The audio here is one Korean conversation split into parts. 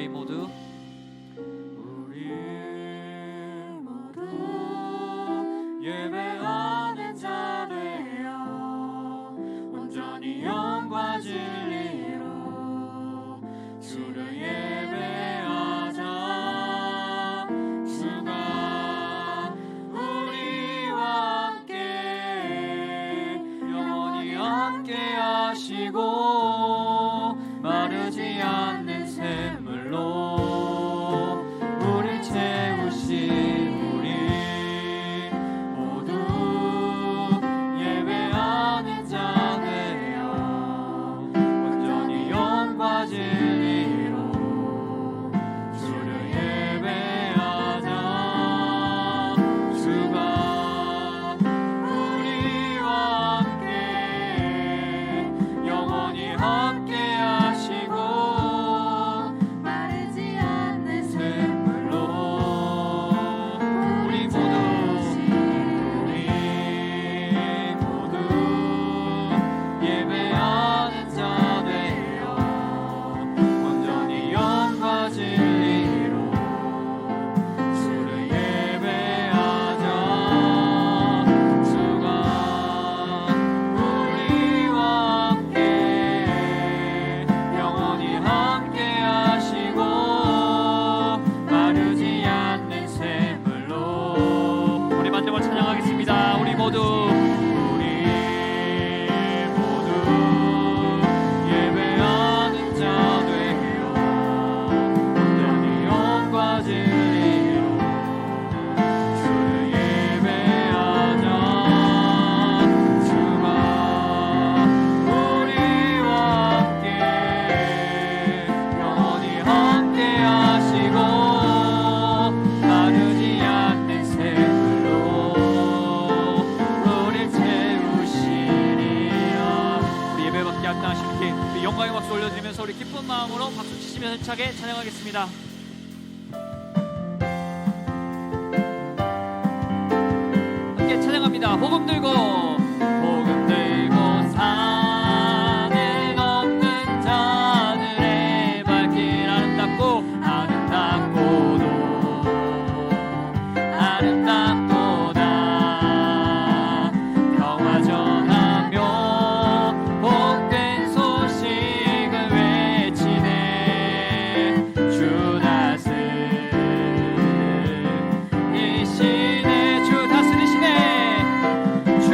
우리 모두 예배하는 자 되어 온전히 영과 진리로 주를 예배하자. 주가 우리와 함께 영원히 함께 하시고 마르지 않는 샘물로 우릴 채우신 우리 모두 예배하는 자 되어 온전히 영과 진리로 주를 예배하자. 주가 우리와 함께 영원히 함께 하시고 마르지 않는 샘물로 우리 모두 예배하는 자 되어 온전히 영과 진리로 주를 예배하자. 주가 우리와 함께 영원히 함께 하시고 마르지 않는 샘물로 우리 만들고 찬양하겠습니다. 우리 모두 예배하는 자 되어 온전히 영과 진리로 주를 예배하자. 주가 우리와 함께 영원히 함께 하시고 마르지 않는 샘물로 우릴 채우시리라. 우리 예배받게 합당하시는 우리 영광의 박수 올려드리면서 우리 기쁜 마음으로 박수 치시면서 힘차게 찬양하겠습니다. 함께 찬양합니다. 복음 들고 산을 넘는 자들의 발길 아름답도다. 평화 전하며 복된 소식을 외치네. 주 다스리시네. 주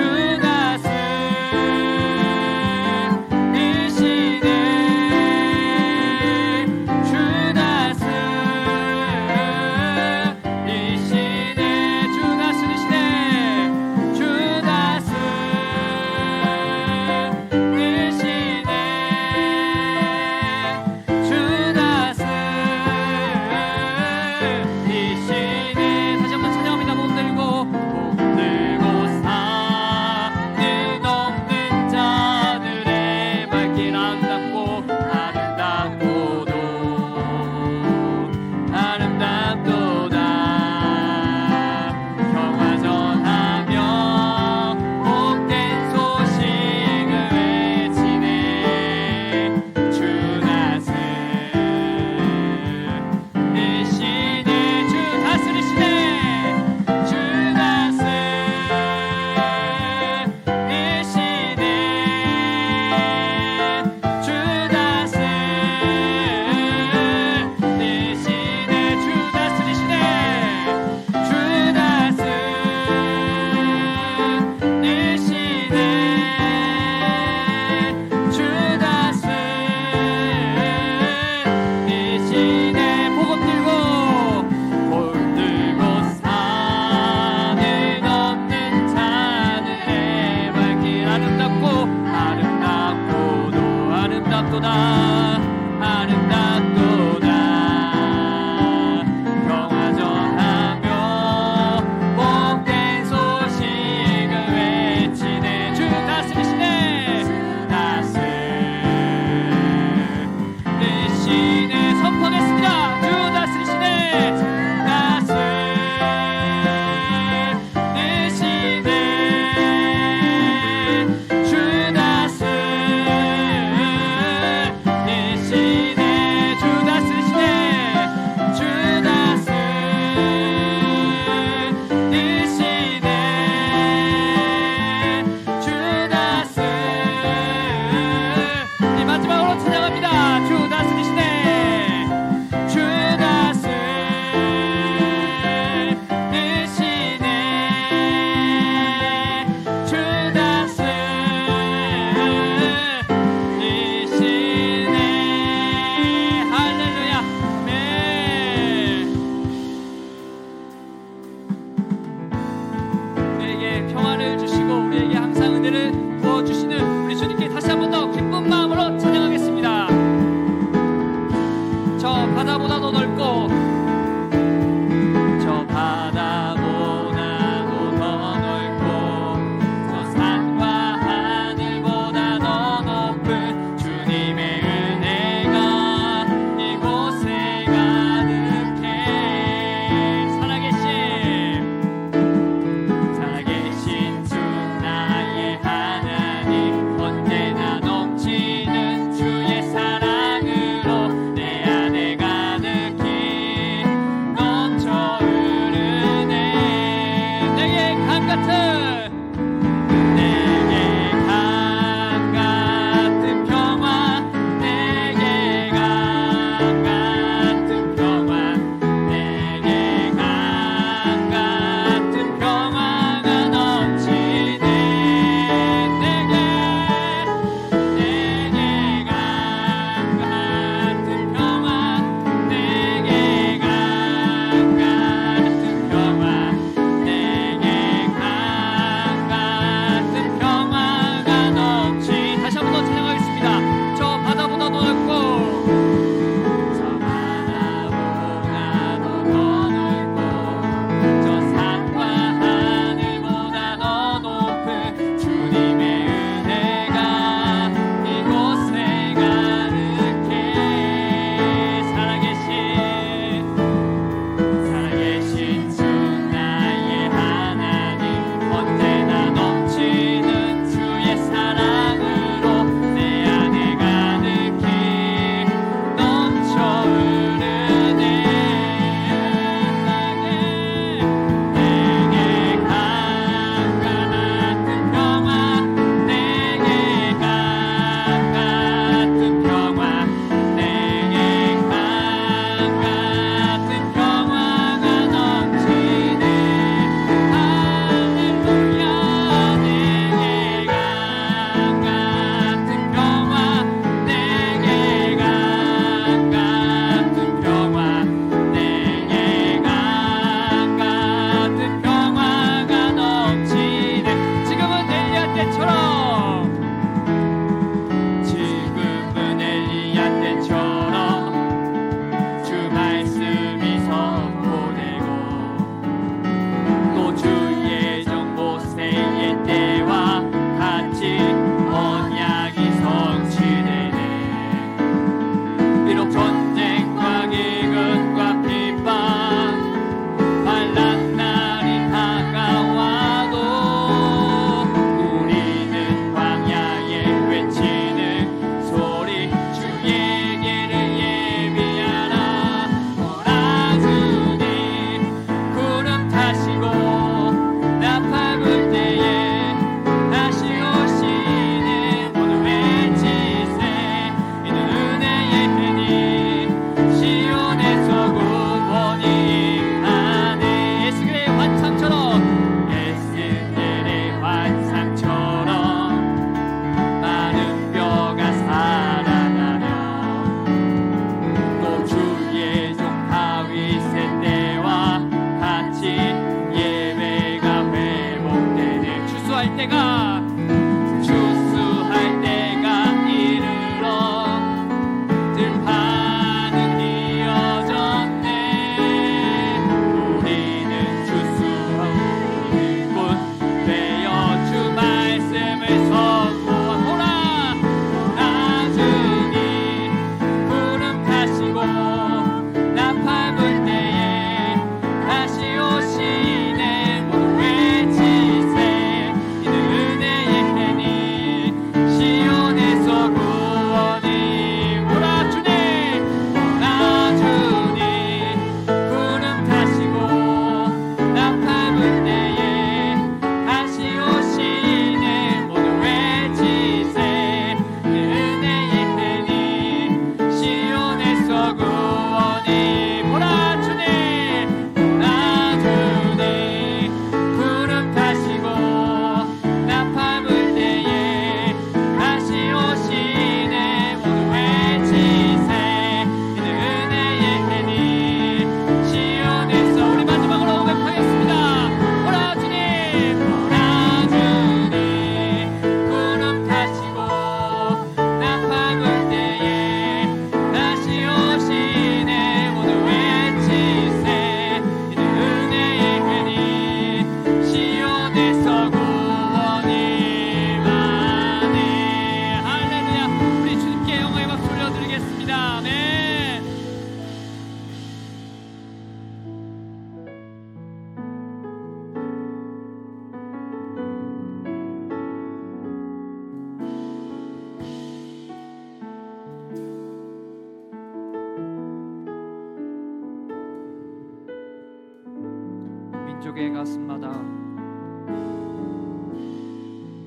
민족의 가슴마다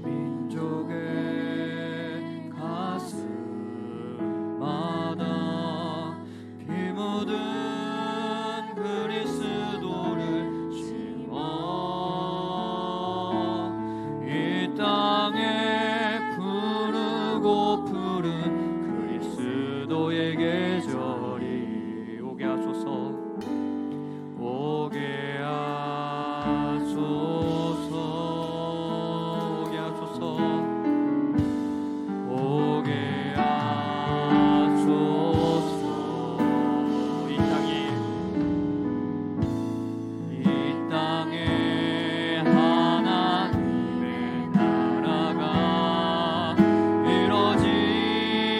민족의 가슴마다 피 묻은 그리스도를 심어 이 땅에 푸르고 푸른 그리스도의 계절이 오게 하소서. 오게 하소서. 오게 하소서. 오게 하소서. 이 땅에 하나님의 나라가 이뤄지게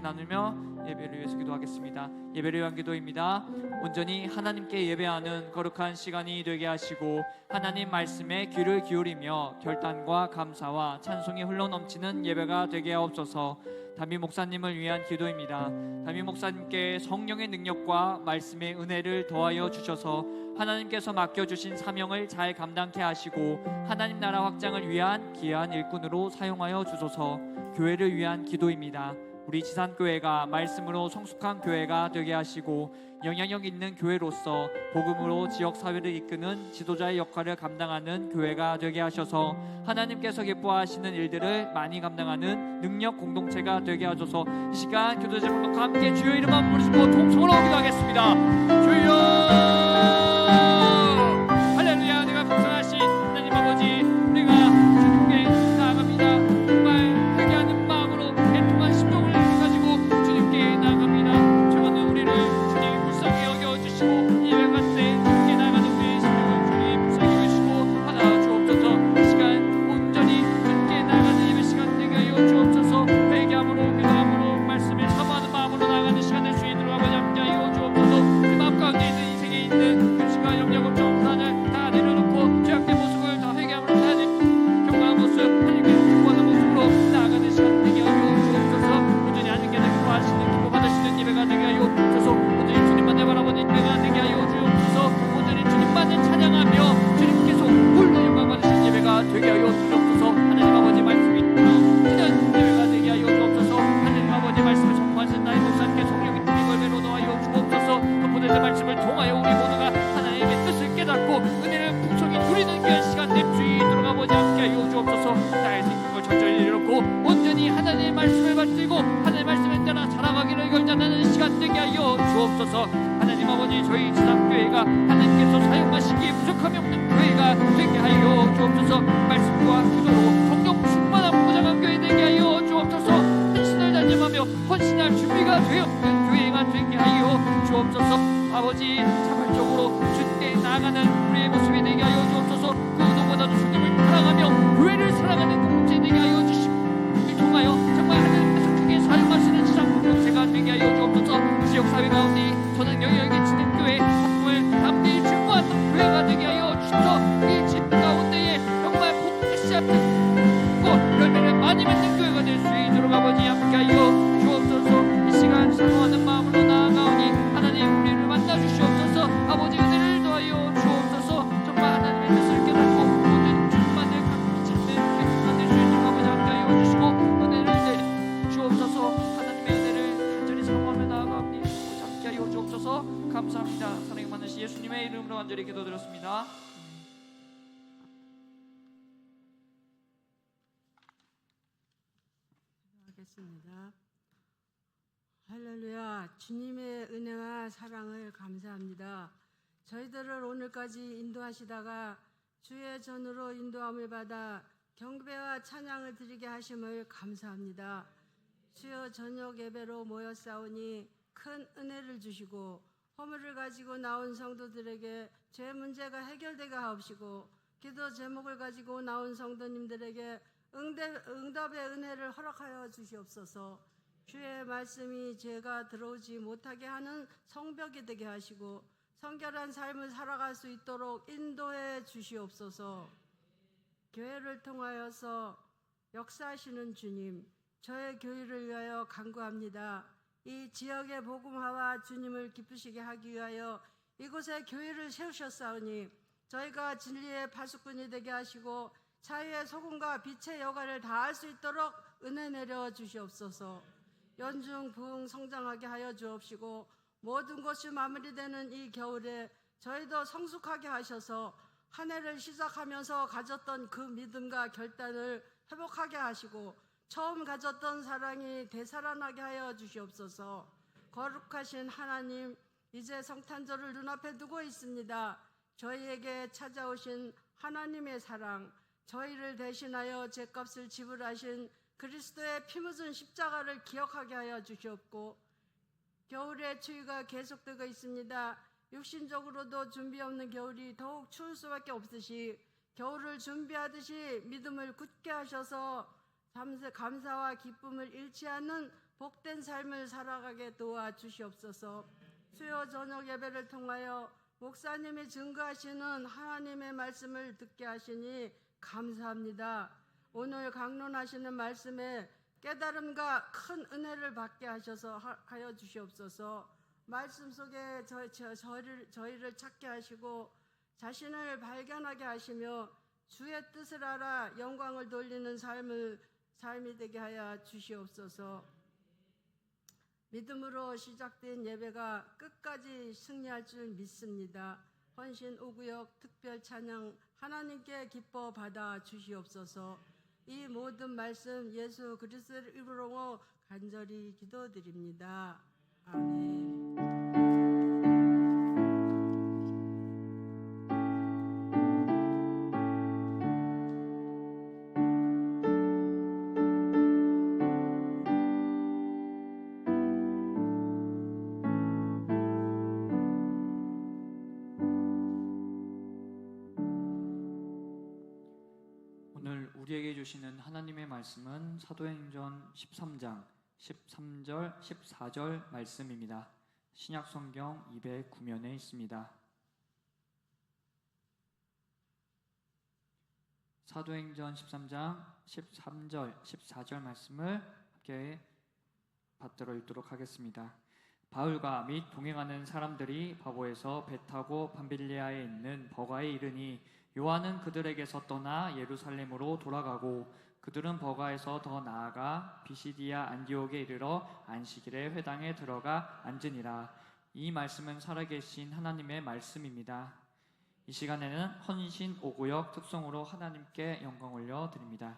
나누며 예배를 위해서 기도하겠습니다. 예배를 위한 기도입니다. 온전히 하나님께 예배하는 거룩한 시간이 되게 하시고 하나님 말씀에 귀를 기울이며 결단과 감사와 찬송이 흘러넘치는 예배가 되게 하옵소서. 담임 목사님을 위한 기도입니다. 담임 목사님께 성령의 능력과 말씀의 은혜를 더하여 주셔서 하나님께서 맡겨주신 사명을 잘 감당케 하시고 하나님 나라 확장을 위한 귀한 일꾼으로 사용하여 주소서. 교회를 위한 기도입니다. 우리 지산교회가 말씀으로 성숙한 교회가 되게 하시고 영향력 있는 교회로서 복음으로 지역사회를 이끄는 지도자의 역할을 감당하는 교회가 되게 하셔서 하나님께서 기뻐하시는 일들을 많이 감당하는 능력 공동체가 되게 하셔서 이 시간 기도 제목과 함께 주여 이름 한번 부르시고 통성으로 기도하겠습니다. 주여 할렐루야. 내가 풍성하신 하나님 아버지, 우리가 주님께 나아갑니다. 정말 회개하는 마음으로 애통한 심령을 가지고 주님께 나아갑니다. 최고는 우리를 주님 불쌍히 여겨주시고 예배할 때 주님께 나아가는 우리의 심령을 주님 불쌍히 여기시고 받아 주옵소서. 이 시간 온전히 주님께 나아가는 예배 시간 되게 하여 주옵소서. 회개함으로 기도함으로 말씀을 사모하는 마음으로 나아가는 시간 될 수 있도록 아버지 함께 하여 주옵소서. 그 마음 가운데 있는 인생에 있는 근심과 염려 걱정 불안을 다 내려놓고 죄악된 모습을 다 회개함으로 하나님 경건한 모습, 하나님께 기뻐하는 모습으로 나아가는 시간 되게 하여 주옵소서. 온전히 하나님께서 기뻐하시는 기뻐받으시는 예배가 되게 하여 주옵소서. 온전히 주님만을 바라보는 예배가 되게 하여 주옵소서. 온전히 주님만을 찬양하며 주님께서 홀로 영광 받으시는 예배가 되게 하여 주옵소서. 하나님 아버지 말씀이 이런 예배가 되게 하여 주옵소서. 하나님 아버지 말씀을 전파하신 나의 목사님께 성령의 힘을 배로 넣어 주옵소서. 그 말씀을 통하여 우리 모두가 하나님의 뜻을 깨닫고 은혜를 풍성히 누리는 귀한 시간 될 수 있도록 아버지 함께 하여 주옵소서. 나의 생각을 철저히 내려놓고 온전히 하나님의 말씀을 받들고 하나님의 말씀에 따라 살아가기를 결단하는 시간 되게 하여 주옵소서. 하나님 아버지, 저희 지상교회가 하나님께서 사용하시기에 부족함이 없는 교회가 되게 하여 주옵소서. 말씀과 기도로 성령 충만한 무장한 교회 되게 하여 주옵소서. 헌신을 다짐하며 헌신할 준비가 되어 있는 교회가 되게 하여 주옵소서. 아버지, 자발적으로 주님께 나아가는 우리의 모습이 되게 하여 주옵소서. 그 누구보다도 주님을 사랑하며 교회를 사랑하는 공동체 되게 하여 주시기 통하여 정말 하나님께서 크게 사용하시는 지상 공동체가 되게 하여 주옵소서. 지역사회 가운데 저는 영역에 지는 교회, 복음을 담대히 증거하는 교회가 되게 하여 주셔서 이 집 가운데에 정말 복음의 씨앗을 열매를 많이 맺는 교회가 될 수 있도록 아버지 함께 하여 주옵소서. 이 시간 사모하는 마음으로 나아가오니 하나님 우리를 만나 주시옵소서. 아버지 은혜를 더하여 주옵소서. 정말 하나님의 뜻을 깨닫고 모든 주님만을 감기 찾는 교회가 될 수 있도록 아버지 함께 하여 주시고 은혜를 내려 주옵소서. 하나님의 은혜를 간절히 사모하며 나아가오니 아버지 함께 하여 주옵소서. 감사합니다. 사랑이 많으신 예수님의 이름으로 간절히 기도드렸습니다. 하겠습니다. 할렐루야. 주님의 은혜와 사랑을 감사합니다. 저희들을 오늘까지 인도하시다가 주의 전으로 인도함을 받아 경배와 찬양을 드리게 하심을 감사합니다. 주여, 저녁 예배로 모였사오니 큰 은혜를 주시고 허물을 가지고 나온 성도들에게 죄 문제가 해결되게 하옵시고 기도 제목을 가지고 나온 성도님들에게 응답의 은혜를 허락하여 주시옵소서. 주의 말씀이 죄가 들어오지 못하게 하는 성벽이 되게 하시고 성결한 삶을 살아갈 수 있도록 인도해 주시옵소서. 교회를 통하여서 역사하시는 주님, 저의 교회를 위하여 간구합니다. 이 지역의 복음화와 주님을 기쁘시게 하기 위하여 이곳에 교회를 세우셨사오니 저희가 진리의 파수꾼이 되게 하시고 사회의 소금과 빛의 여과를 다할 수 있도록 은혜 내려 주시옵소서. 연중 부흥 성장하게 하여 주옵시고 모든 것이 마무리되는 이 겨울에 저희도 성숙하게 하셔서 한 해를 시작하면서 가졌던 그 믿음과 결단을 회복하게 하시고 처음 가졌던 사랑이 되살아나게 하여 주시옵소서. 거룩하신 하나님, 이제 성탄절을 눈앞에 두고 있습니다. 저희에게 찾아오신 하나님의 사랑, 저희를 대신하여 죄값을 지불하신 그리스도의 피 묻은 십자가를 기억하게 하여 주시옵고 겨울의 추위가 계속되고 있습니다. 육신적으로도 준비 없는 겨울이 더욱 추울 수밖에 없으시 겨울을 준비하듯이 믿음을 굳게 하셔서 감사와 기쁨을 잃지 않는 복된 삶을 살아가게 도와주시옵소서. 수요 저녁 예배를 통하여 목사님이 증거하시는 하나님의 말씀을 듣게 하시니 감사합니다. 오늘 강론하시는 말씀에 깨달음과 큰 은혜를 받게 하여 주시옵소서. 말씀 속에 저희를 찾게 하시고 자신을 발견하게 하시며 주의 뜻을 알아 영광을 돌리는 삶이 되게 하여 주시옵소서. 믿음으로 시작된 예배가 끝까지 승리할 줄 믿습니다. 헌신 5구역 특별 찬양 하나님께 기뻐 받아 주시옵소서. 이 모든 말씀 예수 그리스도의 이름으로 간절히 기도드립니다. 아멘. 오늘 우리에게 주시는 하나님의 말씀은 사도행전 13장 13절 14절 말씀입니다. 신약성경 209면에 있습니다. 사도행전 13장 13절 14절 말씀을 함께 받들어 읽도록 하겠습니다. 바울과 및 동행하는 사람들이 바보에서 배 타고 밤빌리아에 있는 버가에 이르니 요한은 그들에게서 떠나 예루살렘으로 돌아가고 그들은 버가에서 더 나아가 비시디아 안디옥에 이르러 안식일에 회당에 들어가 앉으니라. 이 말씀은 살아계신 하나님의 말씀입니다. 이 시간에는 헌신 5구역 특송으로 하나님께 영광 올려드립니다.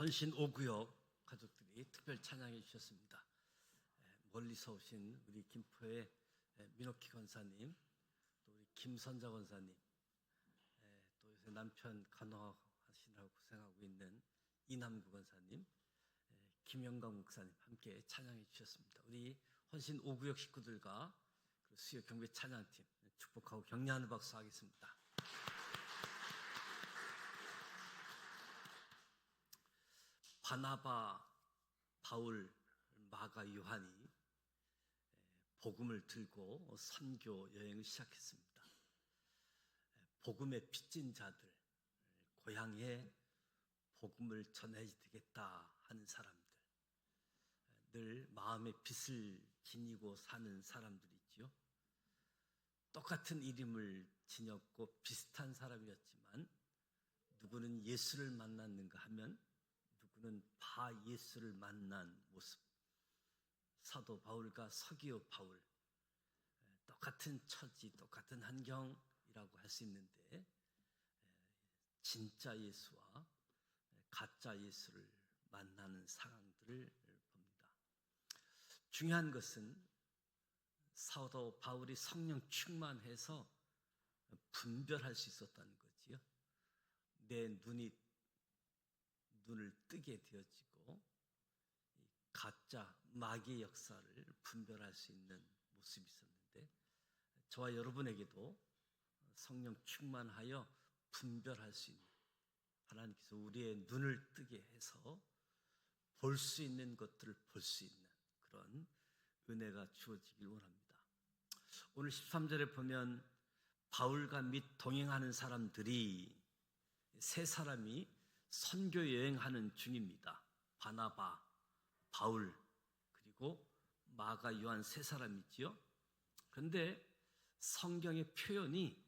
헌신 5구역 가족들이 특별 찬양해 주셨습니다. 멀리서 오신 우리 김포의 민옥희 권사님, 또 우리 김선자 권사님, 또 요새 남편 간호하시느라고 고생하고 있는 이남구 권사님, 김영광 목사님 함께 찬양해 주셨습니다. 우리 헌신 5구역 식구들과 수요 경배 찬양팀 축복하고 격려하는 박수 하겠습니다. 바나바, 바울, 마가, 요한이 복음을 들고 선교 여행을 시작했습니다. 복음에 빚진 자들, 고향에 복음을 전해야 되겠다 하는 사람들, 늘 마음의 빚을 지니고 사는 사람들이지요. 똑같은 이름을 지녔고 비슷한 사람이었지만 누구는 예수를 만났는가 하면 누구는 바 예수를 만난 모습. 사도 바울과 서기오 바울, 똑같은 처지, 똑같은 환경이라고 할 수 있는데 진짜 예수와 가짜 예수를 만나는 상황들을 봅니다. 중요한 것은 사도 바울이 성령 충만해서 분별할 수 있었다는 거지요. 내 눈을 뜨게 되어지고 가짜 마귀의 역사를 분별할 수 있는 모습이 있었는데, 저와 여러분에게도 성령 충만하여 분별할 수 있는, 하나님께서 우리의 눈을 뜨게 해서 볼 수 있는 것들을 볼 수 있는 그런 은혜가 주어지길 원합니다. 오늘 13절에 보면 바울과 및 동행하는 사람들이 세 사람이 선교 여행하는 중입니다. 바나바, 바울, 그리고 마가, 요한 세 사람이지요. 그런데 성경의 표현이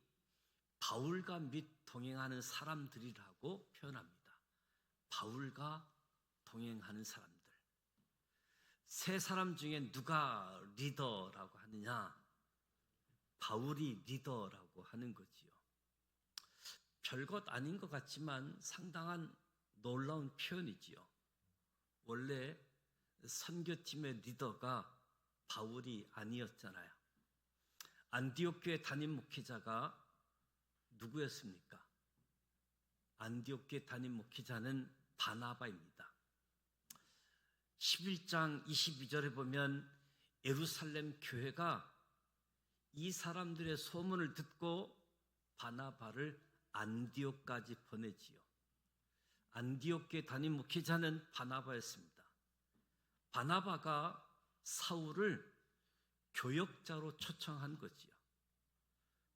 바울과 및 동행하는 사람들이라고 표현합니다. 바울과 동행하는 사람들. 세 사람 중에 누가 리더라고 하느냐? 바울이 리더라고 하는 거지요. 별것 아닌 것 같지만 상당한 놀라운 표현이지요. 원래 선교팀의 리더가 바울이 아니었잖아요. 안디옥 교회 담임 목회자가 누구였습니까? 안디옥 교회 담임 목회자는 바나바입니다. 11장 22절에 보면 예루살렘 교회가 이 사람들의 소문을 듣고 바나바를 안디옥까지 보내지요. 안디옥 교회 담임 목회자는 바나바였습니다. 바나바가 사울을 교역자로 초청한 거지요.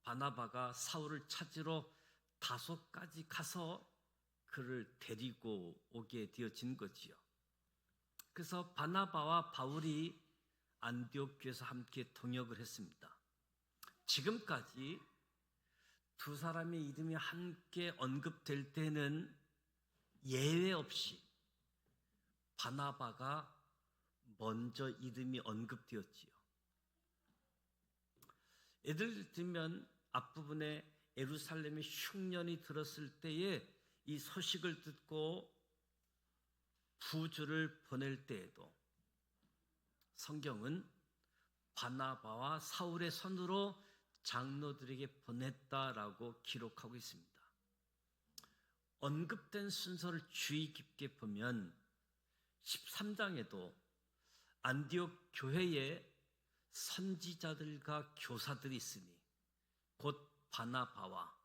바나바가 사울을 찾으러 다소까지 가서 그를 데리고 오게 되어진 거지요. 그래서 바나바와 바울이 안디옥 교회에서 함께 동역을 했습니다. 지금까지 두 사람의 이름이 함께 언급될 때는 예외 없이 바나바가 먼저 이름이 언급되었지요. 예를 들면 앞부분에 예루살렘의 흉년이 들었을 때에 이 소식을 듣고 부주를 보낼 때에도 성경은 바나바와 사울의 손으로 장로들에게 보냈다라고 기록하고 있습니다. 언급된 순서를 주의 깊게 보면 13장에도 안디옥 교회에 선지자들과 교사들이 있으니 곧 바나바와,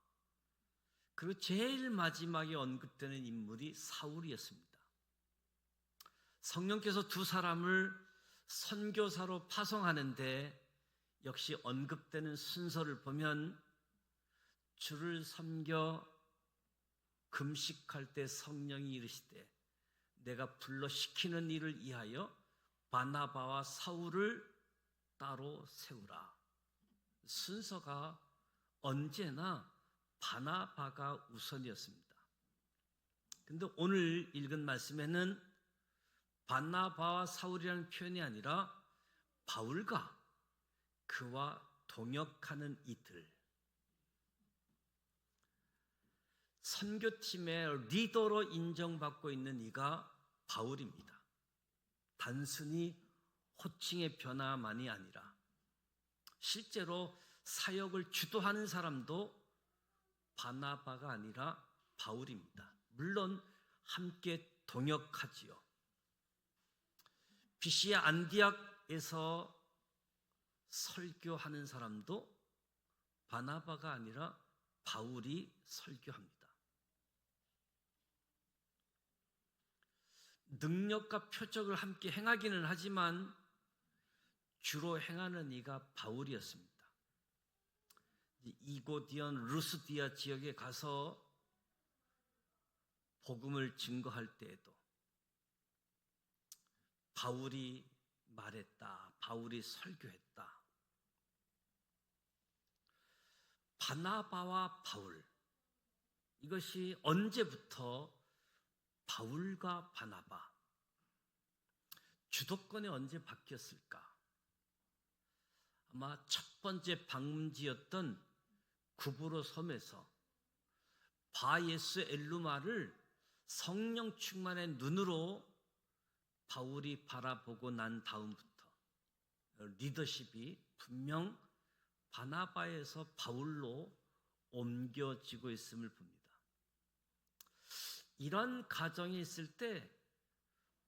그리고 제일 마지막에 언급되는 인물이 사울이었습니다. 성령께서 두 사람을 선교사로 파송하는데 역시 언급되는 순서를 보면 주를 섬겨 금식할 때 성령이 이르시되 내가 불러 시키는 일을 위하여 바나바와 사울을 따로 세우라. 순서가 언제나 바나바가 우선이었습니다. 그런데 오늘 읽은 말씀에는 바나바와 사울이라는 표현이 아니라 바울과 그와 동역하는 이들, 선교팀의 리더로 인정받고 있는 이가 바울입니다. 단순히 호칭의 변화만이 아니라 실제로 사역을 주도하는 사람도 바나바가 아니라 바울입니다. 물론 함께 동역하지요. BC의 안디옥에서 설교하는 사람도 바나바가 아니라 바울이 설교합니다. 능력과 표적을 함께 행하기는 하지만 주로 행하는 이가 바울이었습니다. 이고디언 루스디아 지역에 가서 복음을 증거할 때에도 바울이 말했다, 바울이 설교했다. 바나바와 바울, 이것이 언제부터 바울과 바나바, 주도권이 언제 바뀌었을까? 아마 첫 번째 방문지였던 구브로 섬에서 바예수 엘루마를 성령 충만의 눈으로 바울이 바라보고 난 다음부터 리더십이 분명 바나바에서 바울로 옮겨지고 있음을 봅니다. 이런 가정이 있을 때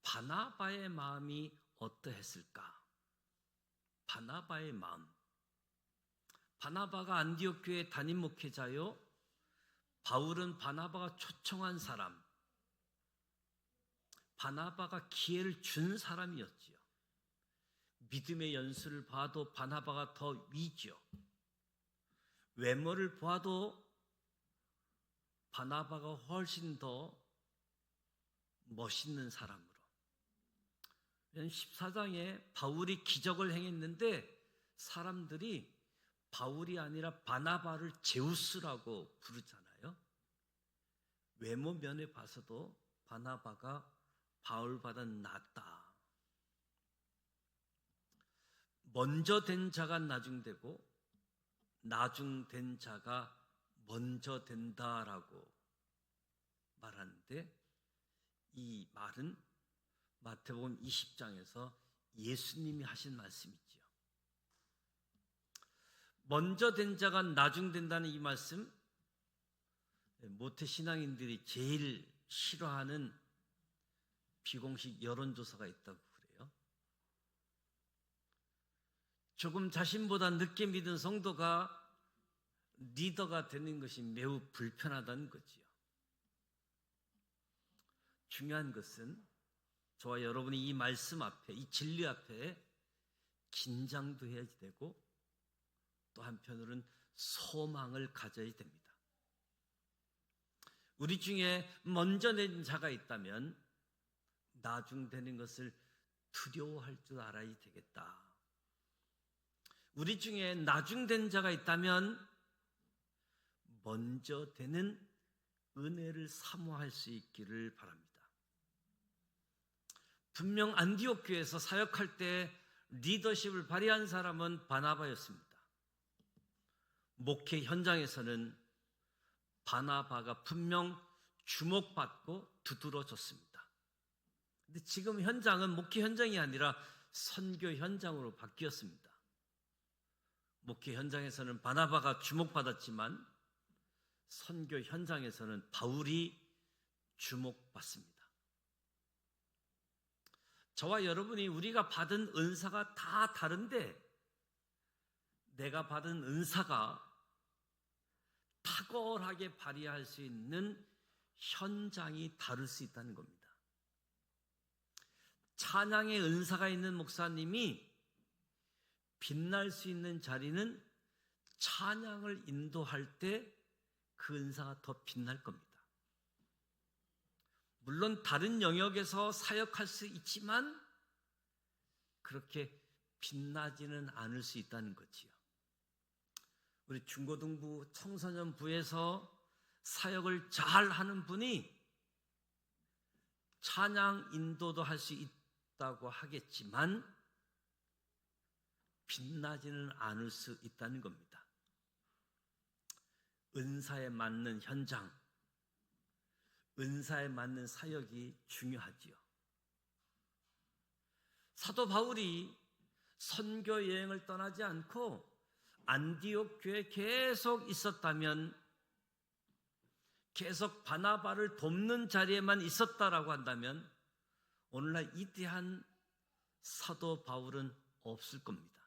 바나바의 마음이 어떠했을까? 바나바의 마음. 바나바가 안디옥 교회 담임 목회자요. 바울은 바나바가 초청한 사람. 바나바가 기회를 준 사람이었지요. 믿음의 연수를 봐도 바나바가 더 위죠. 외모를 봐도 바나바가 훨씬 더 멋있는 사람으로. 14장에 바울이 기적을 행했는데 사람들이 바울이 아니라 바나바를 제우스라고 부르잖아요. 외모 면에 봐서도 바나바가 바울보다 낫다. 먼저 된 자가 나중되고 나중된 자가 먼저 된다라고 말하는데 이 말은 마태복음 20장에서 예수님이 하신 말씀이지요. 먼저 된 자가 나중된다는 이 말씀, 모태 신앙인들이 제일 싫어하는 비공식 여론조사가 있다고 그래요. 조금 자신보다 늦게 믿은 성도가 리더가 되는 것이 매우 불편하다는 거지요. 중요한 것은 저와 여러분이 이 말씀 앞에, 이 진리 앞에 긴장도 해야 되고 또 한편으로는 소망을 가져야 됩니다. 우리 중에 먼저 낸 자가 있다면 나중되는 것을 두려워할 줄 알아야 되겠다. 우리 중에 나중된 자가 있다면 먼저 되는 은혜를 사모할 수 있기를 바랍니다. 분명 안디옥 교회에서 사역할 때 리더십을 발휘한 사람은 바나바였습니다. 목회 현장에서는 바나바가 분명 주목받고 두드러졌습니다. 근데 지금 현장은 목회 현장이 아니라 선교 현장으로 바뀌었습니다. 목회 현장에서는 바나바가 주목받았지만 선교 현장에서는 바울이 주목받습니다. 저와 여러분이 우리가 받은 은사가 다 다른데 내가 받은 은사가 탁월하게 발휘할 수 있는 현장이 다를 수 있다는 겁니다. 찬양의 은사가 있는 목사님이 빛날 수 있는 자리는 찬양을 인도할 때 그 은사가 더 빛날 겁니다. 물론 다른 영역에서 사역할 수 있지만 그렇게 빛나지는 않을 수 있다는 거지요. 우리 중고등부 청소년부에서 사역을 잘 하는 분이 찬양 인도도 할 수 있다고 하겠지만 빛나지는 않을 수 있다는 겁니다. 은사에 맞는 현장, 은사에 맞는 사역이 중요하지요. 사도 바울이 선교 여행을 떠나지 않고 안디옥 교회에 계속 있었다면, 계속 바나바를 돕는 자리에만 있었다라고 한다면 오늘날 이대한 사도 바울은 없을 겁니다.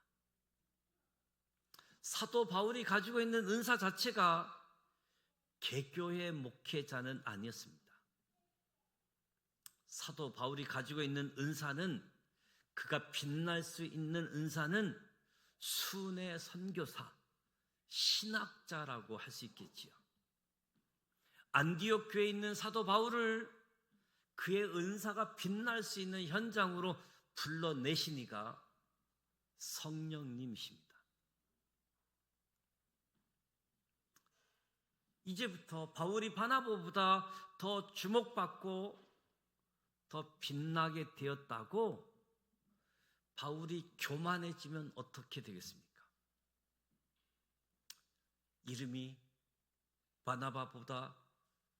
사도 바울이 가지고 있는 은사 자체가 개교회 목회자는 아니었습니다. 사도 바울이 가지고 있는 은사는, 그가 빛날 수 있는 은사는 순회 선교사, 신학자라고 할 수 있겠지요. 안디옥 교회에 있는 사도 바울을 그의 은사가 빛날 수 있는 현장으로 불러내시니가 성령님이십니다. 이제부터 바울이 바나바보다 더 주목받고 더 빛나게 되었다고 바울이 교만해지면 어떻게 되겠습니까? 이름이 바나바보다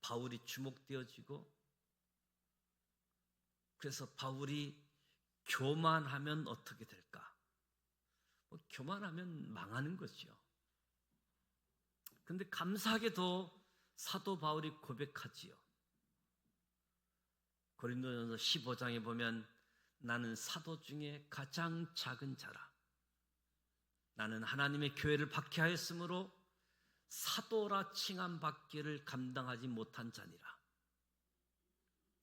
바울이 주목되어지고, 그래서 바울이 교만하면 어떻게 될까? 교만하면 망하는 거죠. 그런데 감사하게도 사도 바울이 고백하지요. 고린도전서 15장에 보면 나는 사도 중에 가장 작은 자라. 나는 하나님의 교회를 박해하였으므로 사도라 칭함받기를 감당하지 못한 자니라.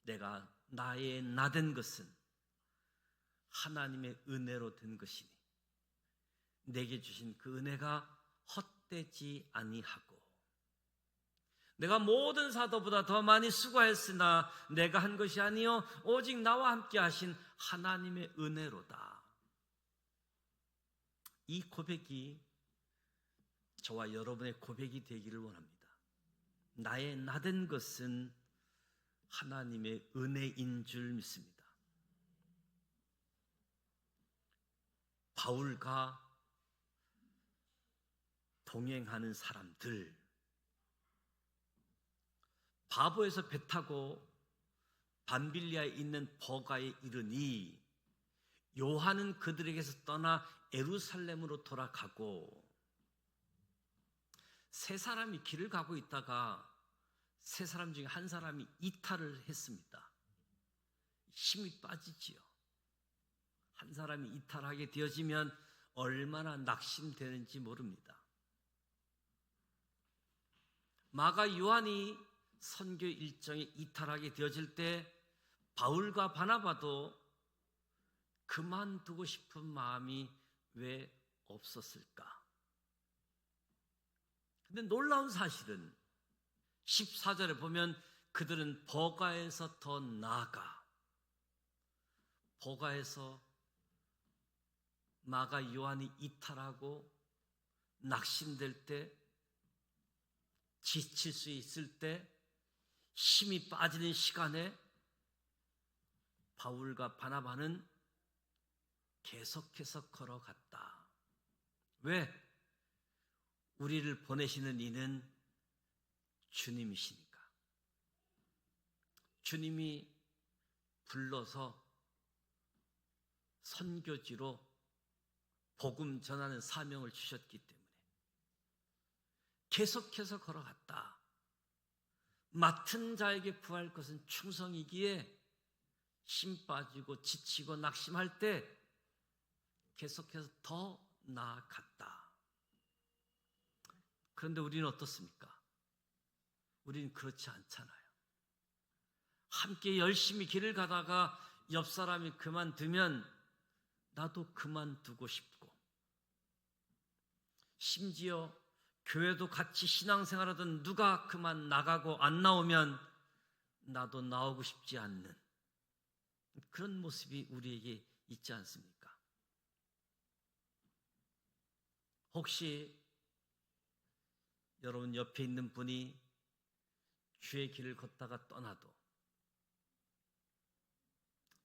내가 나의 나된 것은 하나님의 은혜로 된 것이니 내게 주신 그 은혜가 헛되지 아니하고, 내가 모든 사도보다 더 많이 수고했으나 내가 한 것이 아니요 오직 나와 함께 하신 하나님의 은혜로다. 이 고백이 저와 여러분의 고백이 되기를 원합니다. 나의 나된 것은 하나님의 은혜인 줄 믿습니다. 바울과 동행하는 사람들, 바보에서 배 타고 밤빌리아에 있는 버가에 이르니 요한은 그들에게서 떠나 예루살렘으로 돌아가고, 세 사람이 길을 가고 있다가 세 사람 중에 한 사람이 이탈을 했습니다. 힘이 빠지지요. 한 사람이 이탈하게 되어지면 얼마나 낙심되는지 모릅니다. 마가 요한이 선교 일정에 이탈하게 되어질 때 바울과 바나바도 그만두고 싶은 마음이 왜 없었을까? 근데 놀라운 사실은 14절에 보면 그들은 버가에서 더 나아가, 버가에서 마가 요한이 이탈하고 낙심될 때, 지칠 수 있을 때, 힘이 빠지는 시간에 바울과 바나바는 계속해서 걸어갔다. 왜? 우리를 보내시는 이는 주님이시니까. 주님이 불러서 선교지로 복음 전하는 사명을 주셨기 때문에 계속해서 걸어갔다. 맡은 자에게 구할 것은 충성이기에 힘 빠지고 지치고 낙심할 때 계속해서 더 나아갔다. 그런데 우리는 어떻습니까? 우리는 그렇지 않잖아요. 함께 열심히 길을 가다가 옆 사람이 그만두면 나도 그만두고 싶고, 심지어 교회도 같이 신앙생활하던 누가 그만 나가고 안 나오면 나도 나오고 싶지 않는 그런 모습이 우리에게 있지 않습니까? 혹시 여러분 옆에 있는 분이 주의 길을 걷다가 떠나도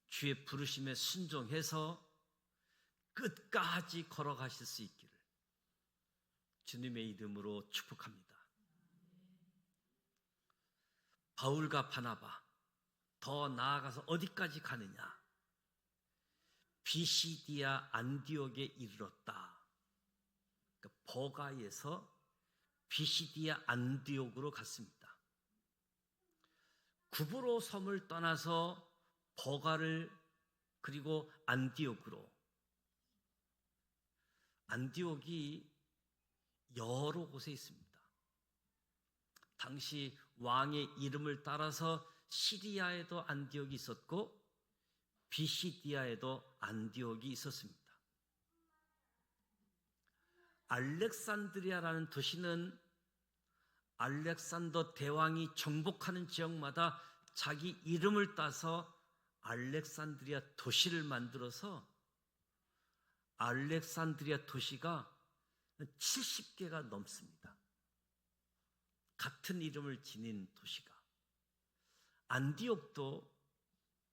주의 부르심에 순종해서 끝까지 걸어가실 수 있기를 주님의 이름으로 축복합니다. 바울과 바나바 더 나아가서 어디까지 가느냐? 비시디아 안디옥에 이르렀다. 그러니까 버가에서 비시디아 안디옥으로 갔습니다. 구브로 섬을 떠나서 버가를 그리고 안디옥으로. 안디옥이 여러 곳에 있습니다. 당시 왕의 이름을 따라서 시리아에도 안디옥이 있었고 비시디아에도 안디옥이 있었습니다. 알렉산드리아라는 도시는 알렉산더 대왕이 정복하는 지역마다 자기 이름을 따서 알렉산드리아 도시를 만들어서 알렉산드리아 도시가 70개가 넘습니다. 같은 이름을 지닌 도시가. 안디옥도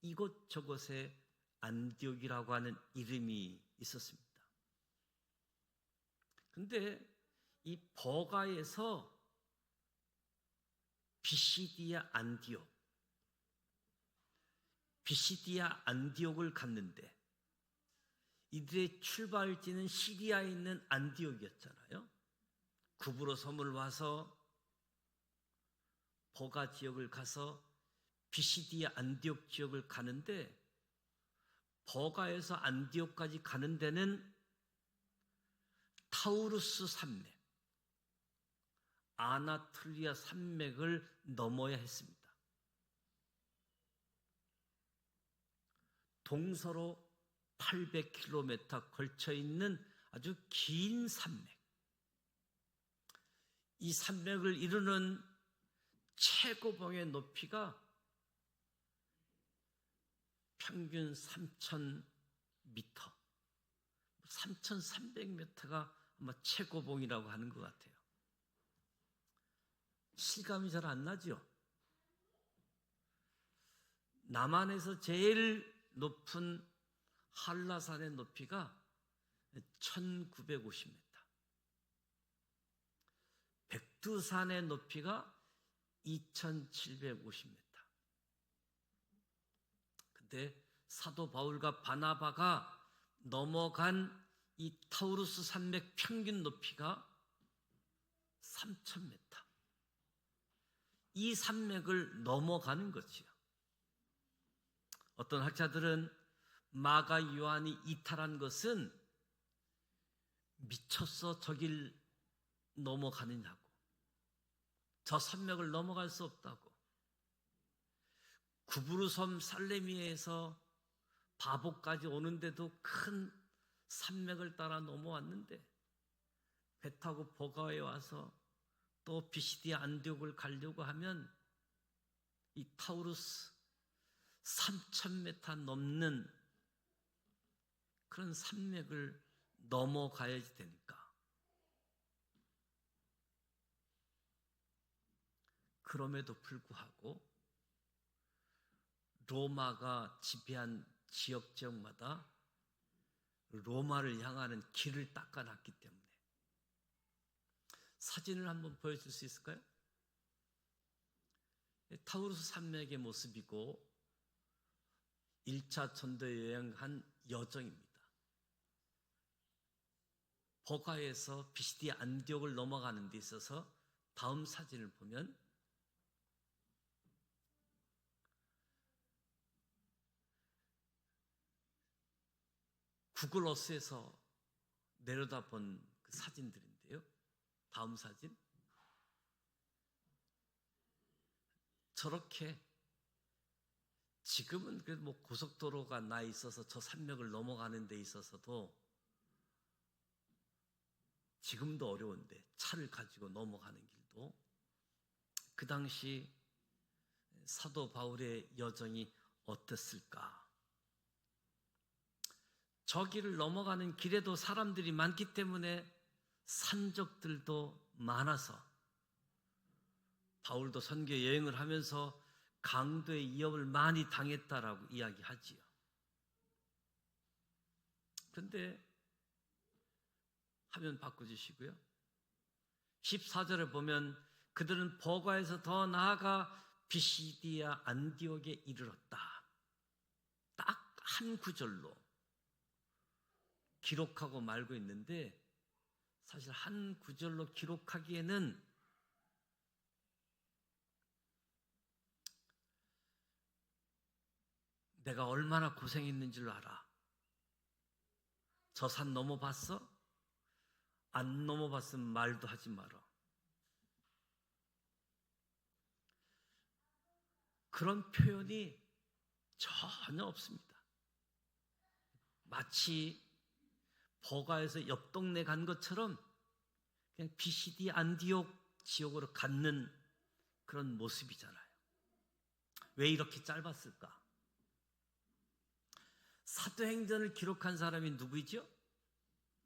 이곳저곳에 안디옥이라고 하는 이름이 있었습니다. 근데 이 버가에서 비시디아 안디옥을 갔는데 이들의 출발지는 시리아에 있는 안디옥이었잖아요. 구브로 섬을 와서 버가 지역을 가서 비시디아 안디옥 지역을 가는데 버가에서 안디옥까지 가는 데는 타우루스 산맥, 아나톨리아 산맥을 넘어야 했습니다. 동서로 800km 걸쳐 있는 아주 긴 산맥. 이 산맥을 이루는 최고봉의 높이가 평균 3,000m, 3,300m가 아마 최고봉이라고 하는 것 같아요. 실감이 잘 안 나죠? 남한에서 제일 높은 한라산의 높이가 1950m, 백두산의 높이가 2750m. 근데 사도 바울과 바나바가 넘어간 이 타우루스 산맥 평균 높이가 3000m. 이 산맥을 넘어가는 것이요. 어떤 학자들은 마가 요한이 이탈한 것은 미쳤어 저길 넘어가느냐고, 저 산맥을 넘어갈 수 없다고. 구브루섬 살레미에서 바보까지 오는데도 큰 산맥을 따라 넘어왔는데 배 타고 버가에 와서 또 비시디아 안디옥을 가려고 하면 이 타우루스 3000m 넘는 그런 산맥을 넘어가야지 되니까. 그럼에도 불구하고 로마가 지배한 지역마다 로마를 향하는 길을 닦아놨기 때문에. 사진을 한번 보여줄 수 있을까요? 타우루스 산맥의 모습이고 1차 전도 여행한 여정입니다. 버가에서 비시디아 안디옥을 넘어가는 데 있어서 다음 사진을 보면 구글 어스에서 내려다본 그 사진들인데요. 다음 사진. 저렇게 지금은 그래도 뭐 고속도로가 나 있어서 저 산맥을 넘어가는 데 있어서도 지금도 어려운데 차를 가지고 넘어가는 길도 그 당시 사도 바울의 여정이 어땠을까? 저 길을 넘어가는 길에도 사람들이 많기 때문에 산적들도 많아서 바울도 선교 여행을 하면서 강도의 위협을 많이 당했다라고 이야기하지요. 그런데 화면 바꿔주시고요. 14절에 보면 그들은 버가에서 더 나아가 비시디아 안디옥에 이르렀다. 딱 한 구절로 기록하고 말고 있는데, 사실 한 구절로 기록하기에는 내가 얼마나 고생했는 줄 알아. 저 산 넘어봤어? 안 넘어봤으면 말도 하지 마라. 그런 표현이 전혀 없습니다. 마치 버가에서 옆 동네 간 것처럼 그냥 비시디 안디옥 지역으로 갖는 그런 모습이잖아요. 왜 이렇게 짧았을까? 사도행전을 기록한 사람이 누구이죠?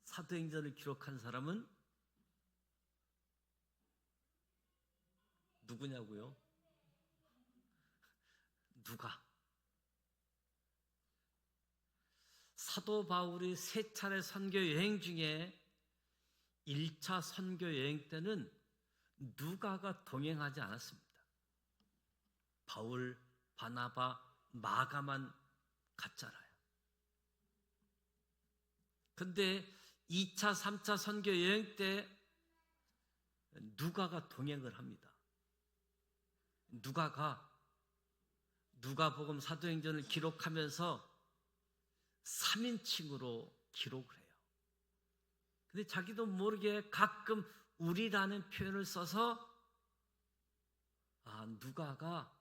사도행전을 기록한 사람은 누구냐고요? 누가? 사도 바울이 3차례 선교 여행 중에 1차 선교 여행 때는 누가가 동행하지 않았습니다. 바울, 바나바, 마가만 갔잖아요. 근데 2차, 3차 선교 여행 때 누가가 동행을 합니다. 누가가 누가복음 사도행전을 기록하면서 3인칭으로 기록을 해요. 근데 자기도 모르게 가끔 우리라는 표현을 써서 누가가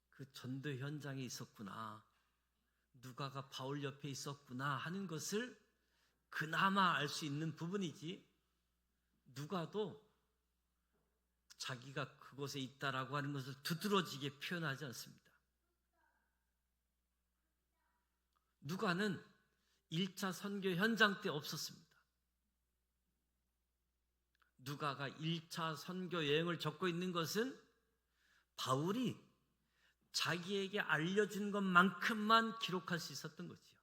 그 전도 현장에 있었구나, 누가가 바울 옆에 있었구나 하는 것을 그나마 알 수 있는 부분이지, 누가도 자기가 그곳에 있다라고 하는 것을 두드러지게 표현하지 않습니다. 누가는 1차 선교 현장 때 없었습니다. 누가가 1차 선교 여행을 적고 있는 것은 바울이 자기에게 알려준 것만큼만 기록할 수 있었던 거지요.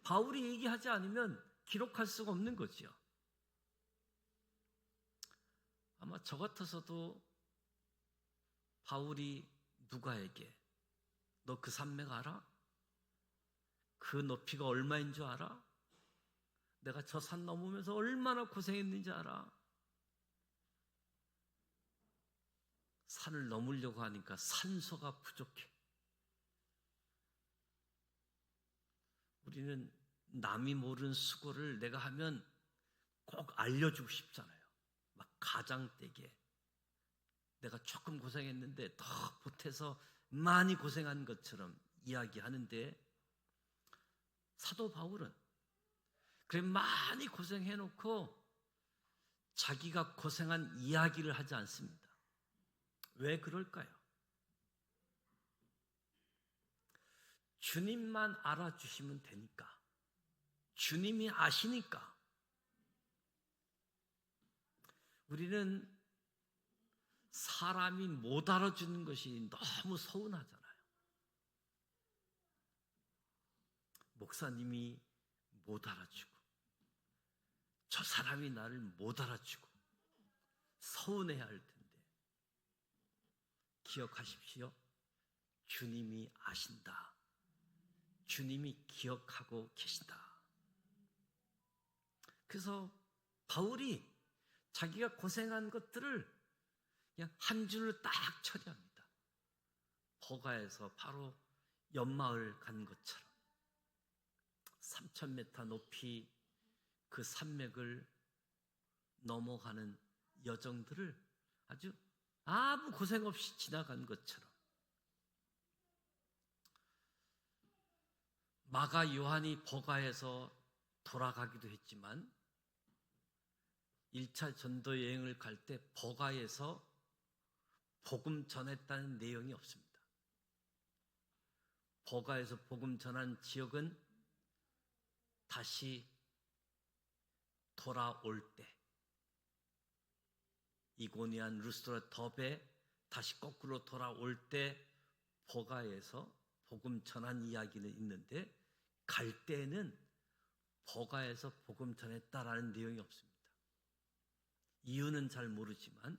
바울이 얘기하지 않으면 기록할 수가 없는 거지요. 아마 저 같아서도 바울이 누가에게 너 그 산맥 알아? 그 높이가 얼마인 줄 알아? 내가 저 산 넘으면서 얼마나 고생했는지 알아? 산을 넘으려고 하니까 산소가 부족해. 우리는 남이 모르는 수고를 내가 하면 꼭 알려주고 싶잖아요. 막 가장되게 내가 조금 고생했는데 더 보태서 많이 고생한 것처럼 이야기하는데, 사도 바울은 그래 많이 고생해놓고 자기가 고생한 이야기를 하지 않습니다. 왜 그럴까요? 주님만 알아주시면 되니까, 주님이 아시니까. 우리는 사람이 못 알아주는 것이 너무 서운하잖아요. 목사님이 못 알아주고, 저 사람이 나를 못 알아주고 서운해야 할 텐데, 기억하십시오. 주님이 아신다. 주님이 기억하고 계신다. 그래서 바울이 자기가 고생한 것들을 그냥 한 줄로 딱 처리합니다. 버가에서 바로 연마을 간 것처럼 3,000m 높이 그 산맥을 넘어가는 여정들을 아주 아무 고생 없이 지나간 것처럼, 마가 요한이 버가에서 돌아가기도 했지만 1차 전도 여행을 갈 때 버가에서 복음 전했다는 내용이 없습니다. 버가에서 복음 전한 지역은 다시 돌아올 때, 이고니안, 루스트라, 더베 다시 거꾸로 돌아올 때 버가에서 복음 전한 이야기는 있는데, 갈 때는 버가에서 복음 전했다라는 내용이 없습니다. 이유는 잘 모르지만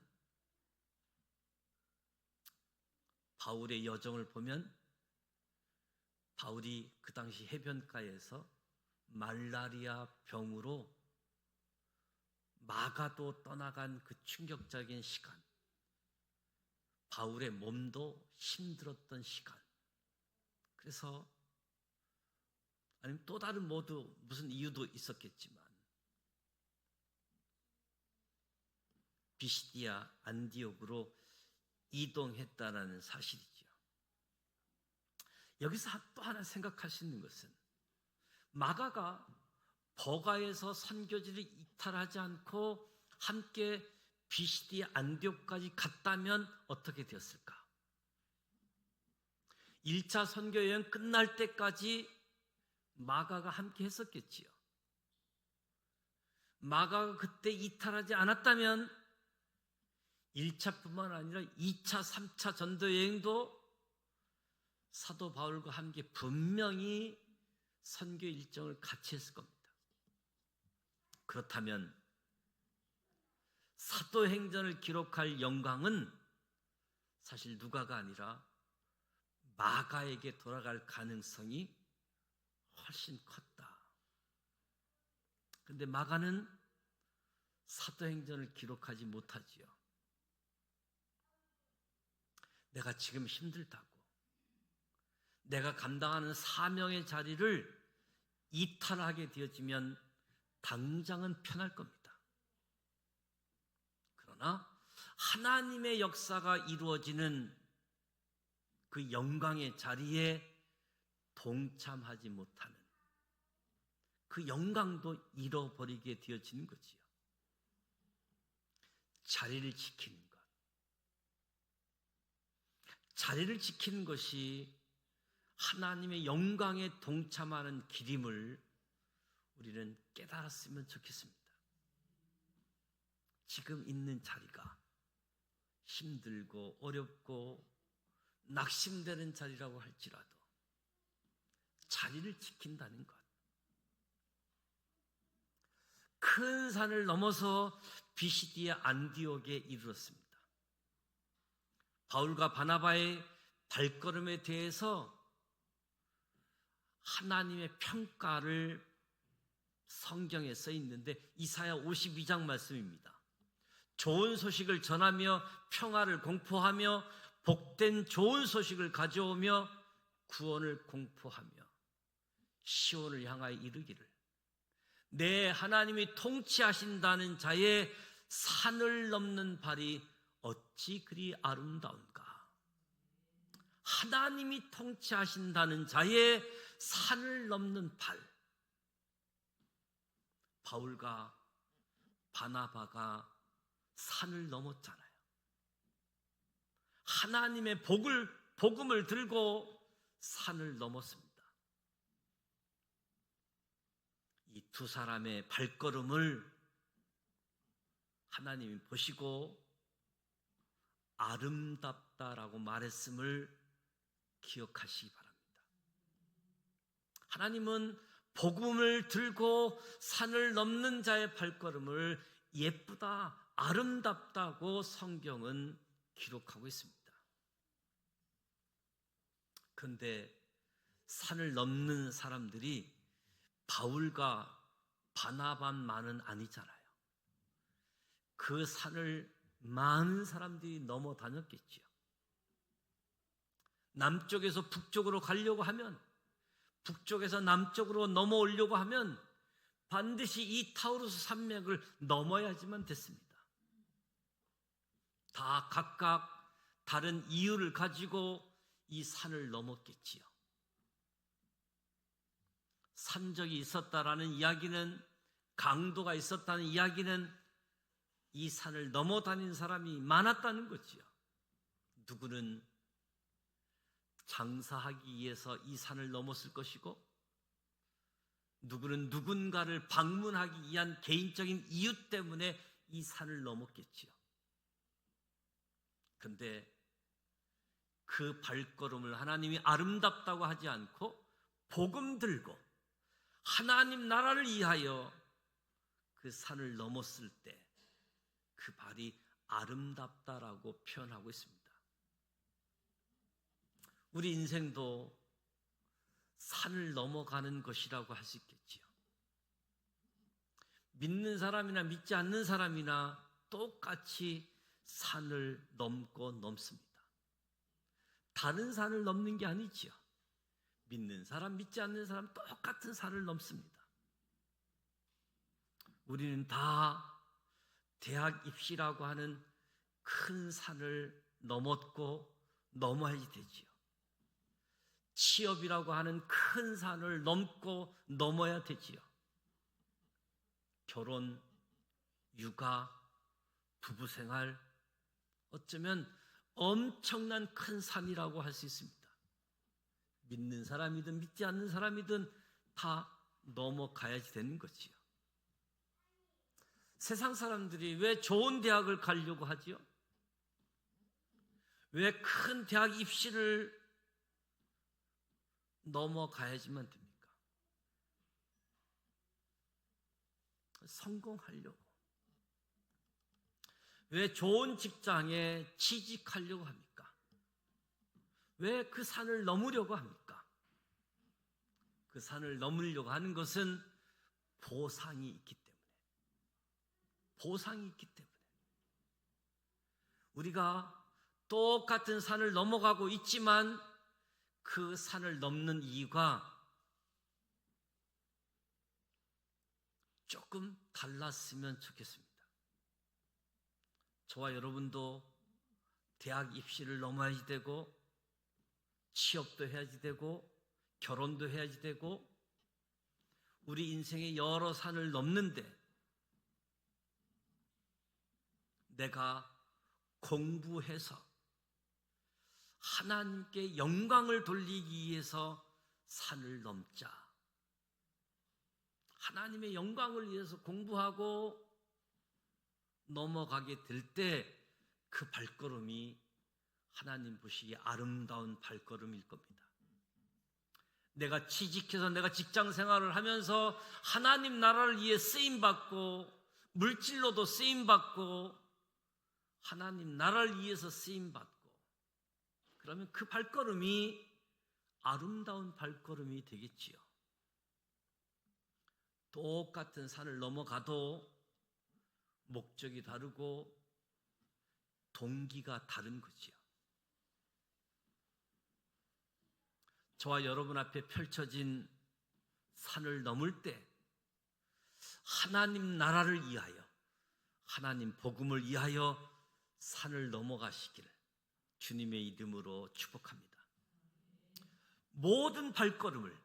바울의 여정을 보면 바울이 그 당시 해변가에서 말라리아 병으로 마가도 떠나간 그 충격적인 시간, 바울의 몸도 힘들었던 시간, 그래서 아니면 또 다른 무슨 이유도 있었겠지만 비시디아 안디옥으로 이동했다라는 사실이죠. 여기서 또 하나 생각할 수 있는 것은 마가가 버가에서 선교지를 이탈하지 않고 함께 비시디아 안디옥까지 갔다면 어떻게 되었을까? 1차 선교 여행 끝날 때까지 마가가 함께 했었겠지요. 마가가 그때 이탈하지 않았다면 1차뿐만 아니라 2차, 3차 전도 여행도 사도 바울과 함께 분명히 선교 일정을 같이 했을 겁니다. 그렇다면 사도행전을 기록할 영광은 사실 누가가 아니라 마가에게 돌아갈 가능성이 훨씬 컸다. 그런데 마가는 사도행전을 기록하지 못하지요. 내가 지금 힘들다고, 내가 감당하는 사명의 자리를 이탈하게 되어지면 당장은 편할 겁니다. 그러나 하나님의 역사가 이루어지는 그 영광의 자리에 동참하지 못하는 그 영광도 잃어버리게 되어지는 거지요. 자리를 지키는 것, 자리를 지키는 것이 하나님의 영광에 동참하는 길임을 우리는 깨달았으면 좋겠습니다. 지금 있는 자리가 힘들고 어렵고 낙심되는 자리라고 할지라도 자리를 지킨다는 것, 큰 산을 넘어서 비시디아 안디옥에 이르렀습니다. 바울과 바나바의 발걸음에 대해서 하나님의 평가를 성경에 써 있는데 이사야 52장 말씀입니다. 좋은 소식을 전하며 평화를 공포하며 복된 좋은 소식을 가져오며 구원을 공포하며 시온을 향하여 이르기를 내 하나님이 통치하신다는 자의 산을 넘는 발이 어찌 그리 아름다운가. 하나님이 통치하신다는 자의 산을 넘는 발. 바울과 바나바가 산을 넘었잖아요. 하나님의 복음을 들고 산을 넘었습니다. 이 두 사람의 발걸음을 하나님이 보시고 아름답다라고 말했음을 기억하시기 바랍니다. 하나님은 복음을 들고 산을 넘는 자의 발걸음을 예쁘다, 아름답다고 성경은 기록하고 있습니다. 그런데 산을 넘는 사람들이 바울과 바나바만은 아니잖아요. 그 산을 많은 사람들이 넘어 다녔겠지요. 남쪽에서 북쪽으로 가려고 하면, 북쪽에서 남쪽으로 넘어오려고 하면 반드시 이 타우루스 산맥을 넘어야지만 됐습니다. 다 각각 다른 이유를 가지고 이 산을 넘었겠지요. 산적이 있었다라는 이야기는, 강도가 있었다는 이야기는 이 산을 넘어 다닌 사람이 많았다는 거지요. 누구는 장사하기 위해서 이 산을 넘었을 것이고, 누구는 누군가를 방문하기 위한 개인적인 이유 때문에 이 산을 넘었겠지요. 그런데 그 발걸음을 하나님이 아름답다고 하지 않고 복음 들고 하나님 나라를 위하여 그 산을 넘었을 때 그 발이 아름답다라고 표현하고 있습니다. 우리 인생도 산을 넘어가는 것이라고 할 수 있겠지요. 믿는 사람이나 믿지 않는 사람이나 똑같이 산을 넘습니다. 다른 산을 넘는 게 아니지요. 믿는 사람, 믿지 않는 사람 똑같은 산을 넘습니다. 우리는 다 대학 입시라고 하는 큰 산을 넘었고 넘어야지 되지요. 취업이라고 하는 큰 산을 넘어야 되지요. 결혼, 육아, 부부생활, 어쩌면 엄청난 큰 산이라고 할 수 있습니다. 믿는 사람이든 믿지 않는 사람이든 다 넘어가야지 되는 거지요. 세상 사람들이 왜 좋은 대학을 가려고 하지요? 왜 큰 대학 입시를 넘어가야지만 됩니까? 성공하려고. 왜 좋은 직장에 취직하려고 합니까? 왜 그 산을 넘으려고 합니까? 그 산을 넘으려고 하는 것은 보상이 있기 때문에. 보상이 있기 때문에. 우리가 똑같은 산을 넘어가고 있지만 그 산을 넘는 이유가 조금 달랐으면 좋겠습니다. 저와 여러분도 대학 입시를 넘어야지 되고 취업도 해야지 되고 결혼도 해야지 되고 우리 인생의 여러 산을 넘는데 내가 공부해서 하나님께 영광을 돌리기 위해서 산을 넘자. 하나님의 영광을 위해서 공부하고 넘어가게 될 때 그 발걸음이 하나님 보시기에 아름다운 발걸음일 겁니다. 내가 취직해서 내가 직장 생활을 하면서 하나님 나라를 위해 쓰임받고 물질로도 쓰임받고 하나님 나라를 위해서 쓰임받고 그러면 그 발걸음이 아름다운 발걸음이 되겠지요. 똑같은 산을 넘어가도 목적이 다르고 동기가 다른 거지요. 저와 여러분 앞에 펼쳐진 산을 넘을 때 하나님 나라를 위하여 하나님 복음을 위하여 산을 넘어가시기를 주님의 이름으로 축복합니다. 모든 발걸음을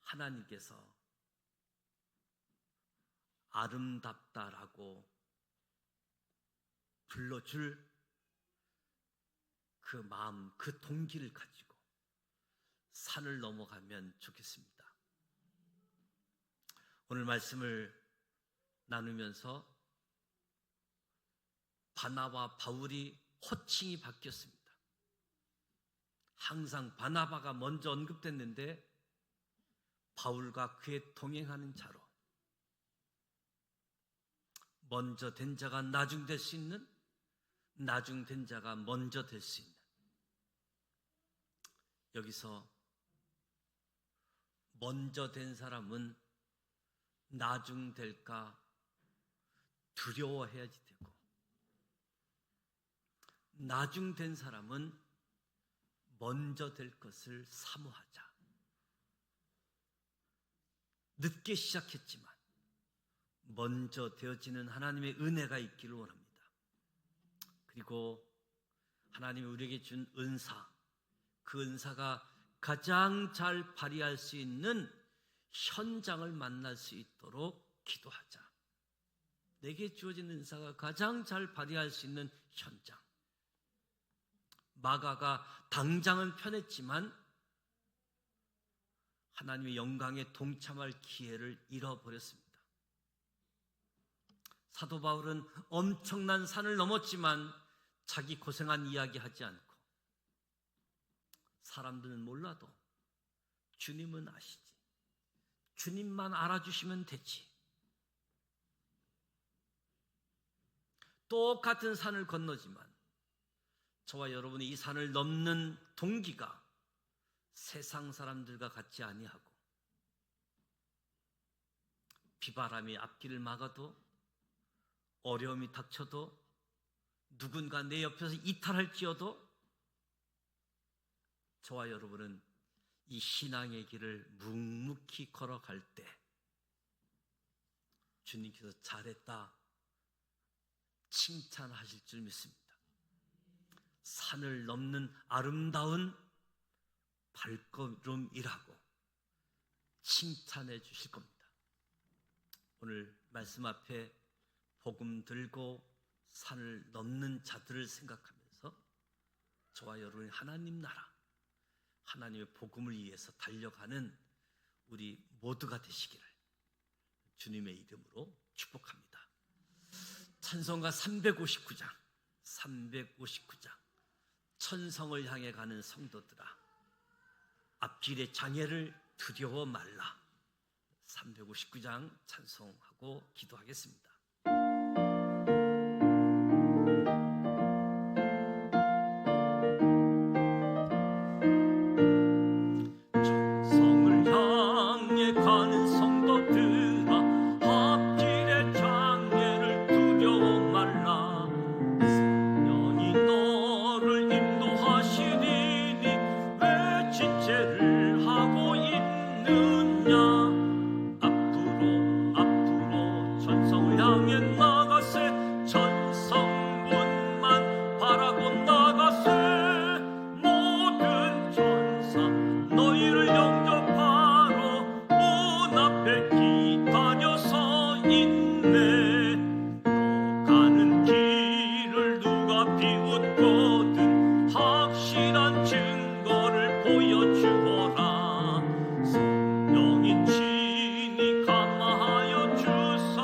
하나님께서 아름답다라고 불러줄 그 마음, 그 동기를 가지고 산을 넘어가면 좋겠습니다. 오늘 말씀을 나누면서 바나바, 바울이 호칭이 바뀌었습니다. 항상 바나바가 먼저 언급됐는데 바울과 그의 동행하는 자로 먼저 된 자가 나중될 수 있는, 나중된 자가 먼저 될 수 있는. 여기서 먼저 된 사람은 나중될까 두려워해야지 되고 나중된 사람은 먼저 될 것을 사모하자. 늦게 시작했지만 먼저 되어지는 하나님의 은혜가 있기를 원합니다. 그리고 하나님이 우리에게 준 은사, 그 은사가 가장 잘 발휘할 수 있는 현장을 만날 수 있도록 기도하자. 내게 주어진 은사가 가장 잘 발휘할 수 있는 현장. 마가가 당장은 편했지만 하나님의 영광에 동참할 기회를 잃어버렸습니다. 사도 바울은 엄청난 산을 넘었지만 자기 고생한 이야기 하지 않고 사람들은 몰라도 주님은 아시지. 주님만 알아주시면 되지. 똑같은 산을 건너지만 저와 여러분이 이 산을 넘는 동기가 세상 사람들과 같지 아니하고, 비바람이 앞길을 막아도, 어려움이 닥쳐도, 누군가 내 옆에서 이탈할지어도 저와 여러분은 이 신앙의 길을 묵묵히 걸어갈 때 주님께서 잘했다 칭찬하실 줄 믿습니다. 산을 넘는 아름다운 발걸음이라고 칭찬해 주실 겁니다. 오늘 말씀 앞에 복음 들고 산을 넘는 자들을 생각하면서 저와 여러분이 하나님 나라, 하나님의 복음을 위해서 달려가는 우리 모두가 되시기를 주님의 이름으로 축복합니다. 찬송가 359장 천성을 향해 가는 성도들아, 앞길의 장애를 두려워 말라. 359장 찬송하고 기도하겠습니다. 천성을 향해 가는 성도들아, 앞길의 장애를 두려워 말라. 성령이 너를 인도하시리니 왜 지체를 하고 있느냐. 앞으로 천성을 향해 나가세. 천성문만 바라고 나가세. 모든 천사 너희를 영접하러 문 앞에 기다려 서 있네. 너 가는 길을 누가 비웃거든 확실한 증거를 보여주어라. 성령이 친히 감화하여 주사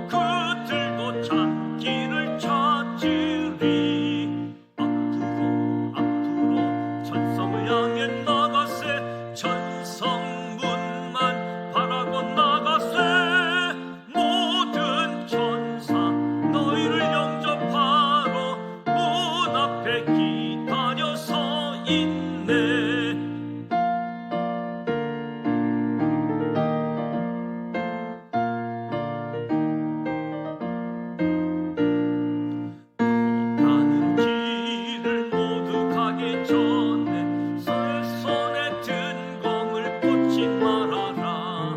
그들도 참 길을 찾으리. 앞으로 천성을 향해 나가세. 천성문만 바라고 나가세. 모든 천사 너희를 영접하러 문 앞에 기다려 서 있네. 가는 길을 모두 가기 전에 손에 든 검을 꽂지 말아라.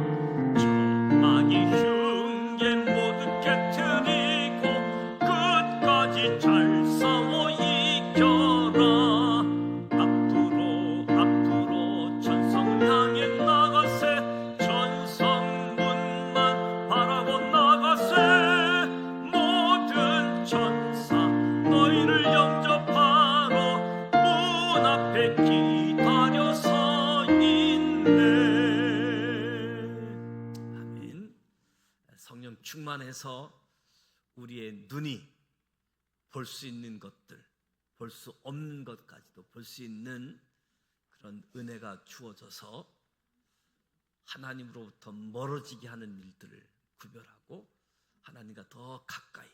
적망이 흉계 모두 깨트리고 끝까지 잘 싸워 이겨라. 앞으로 천성을 향해 나가세. 천성문만 바라고 나가세. 모든 천사 너희를 영접하러 문 앞에 기다려 서 있네. 아멘. 성령 충만해서 우리의 눈이 볼 수 있는 것들, 볼 수 없는 것까지도 볼 수 있는 그런 은혜가 주어져서 하나님으로부터 멀어지게 하는 일들을 구별하고 하나님과 더 가까이,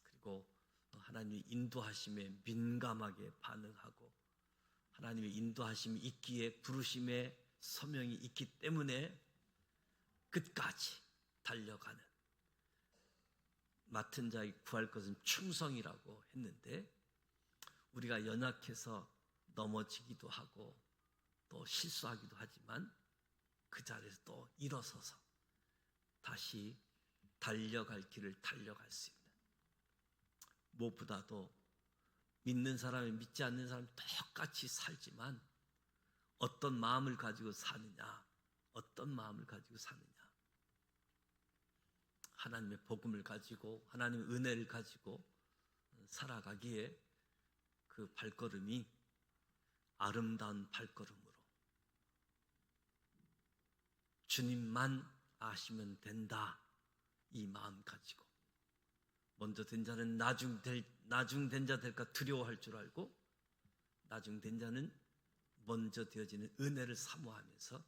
그리고 하나님의 인도하심에 민감하게 반응하고 하나님의 인도하심이 있기에 부르심의 소명이 있기 때문에 끝까지 달려가는, 맡은 자에게 구할 것은 충성이라고 했는데 우리가 연약해서 넘어지기도 하고 또 실수하기도 하지만 그 자리에서 또 일어서서 다시 달려갈 길을 달려갈 수 있는, 무엇보다도 믿는 사람이 믿지 않는 사람이 똑같이 살지만 어떤 마음을 가지고 사느냐, 하나님의 복음을 가지고 하나님의 은혜를 가지고 살아가기에 그 발걸음이 아름다운 발걸음으로 주님만 아시면 된다, 이 마음 가지고 먼저 된 자는 나중 된 자 될까 두려워할 줄 알고 나중 된 자는 먼저 되어지는 은혜를 사모하면서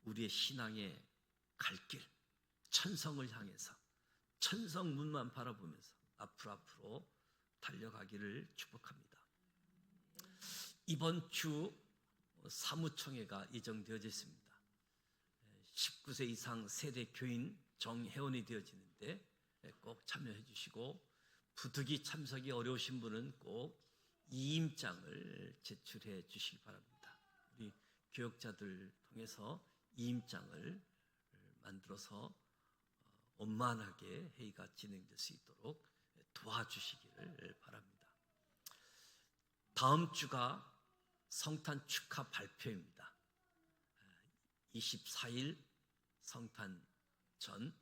우리의 신앙의 갈 길, 천성을 향해서 천성문만 바라보면서 앞으로 달려가기를 축복합니다. 이번 주 사무총회가 예정되어져 있습니다. 19세 이상 세대 교인 정회원이 되어지는데 꼭 참여해 주시고, 부득이 참석이 어려우신 분은 꼭 이임장을 제출해 주시기 바랍니다. 우리 교역자들 통해서 이임장을 만들어서 원만하게 회의가 진행될 수 있도록 도와주시기를 바랍니다. 다음 주가 성탄 축하 발표입니다. 24일 성탄 전,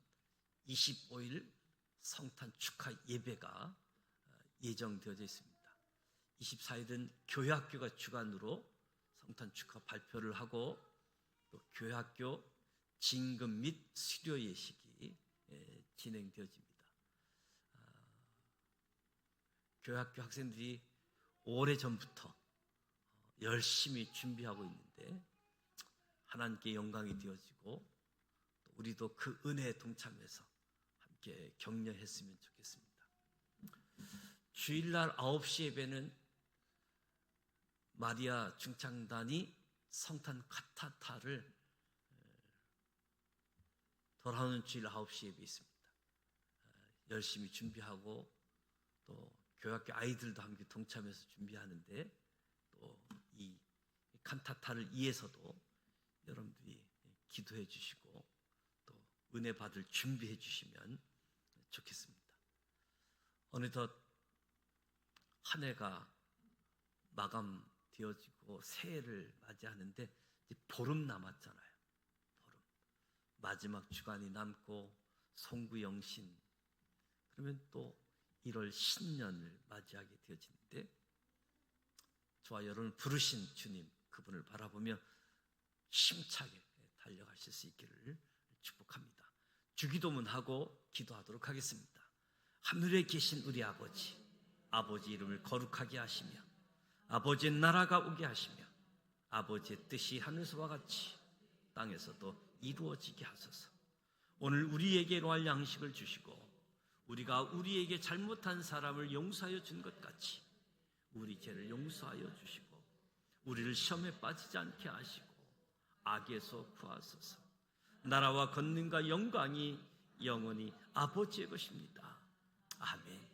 25일 성탄 축하 예배가 예정되어져 있습니다. 24일은 교회학교가 주관으로 성탄 축하 발표를 하고, 또 교회학교 진금 및 수료 예식이 진행되어집니다. 교회학교 학생들이 오래전부터 열심히 준비하고 있는데 하나님께 영광이 되어지고, 또 우리도 그 은혜에 동참해서 함께 격려했으면 좋겠습니다. 주일날 9시 예배는 마리아 중창단이 성탄 카타타를 돌아오는 주일 9시 예배 있습니다. 열심히 준비하고, 또 교회학교 아이들도 함께 동참해서 준비하는데, 또 이 칸타타를 위해서도 여러분들이 기도해 주시고 또 은혜 받을 준비해 주시면 좋겠습니다. 어느덧 한 해가 마감되어지고 새해를 맞이하는데 이제 보름 남았잖아요. 보름. 마지막 주간이 남고 송구영신, 그러면 또 1월 신년을 맞이하게 되어지는데, 저와 여러분을 부르신 주님, 그분을 바라보며 힘차게 달려가실 수 있기를 축복합니다. 주기도문하고 기도하도록 하겠습니다. 하늘에 계신 우리 아버지, 아버지 이름을 거룩하게 하시며 아버지의 나라가 오게 하시며 아버지의 뜻이 하늘에서와 같이 땅에서도 이루어지게 하소서. 오늘 우리에게 로할 양식을 주시고, 우리가 우리에게 잘못한 사람을 용서하여 준 것 같이 우리 죄를 용서하여 주시고, 우리를 시험에 빠지지 않게 하시고 악에서 구하소서. 나라와 권능과 영광이 영원히 아버지의 것입니다. 아멘.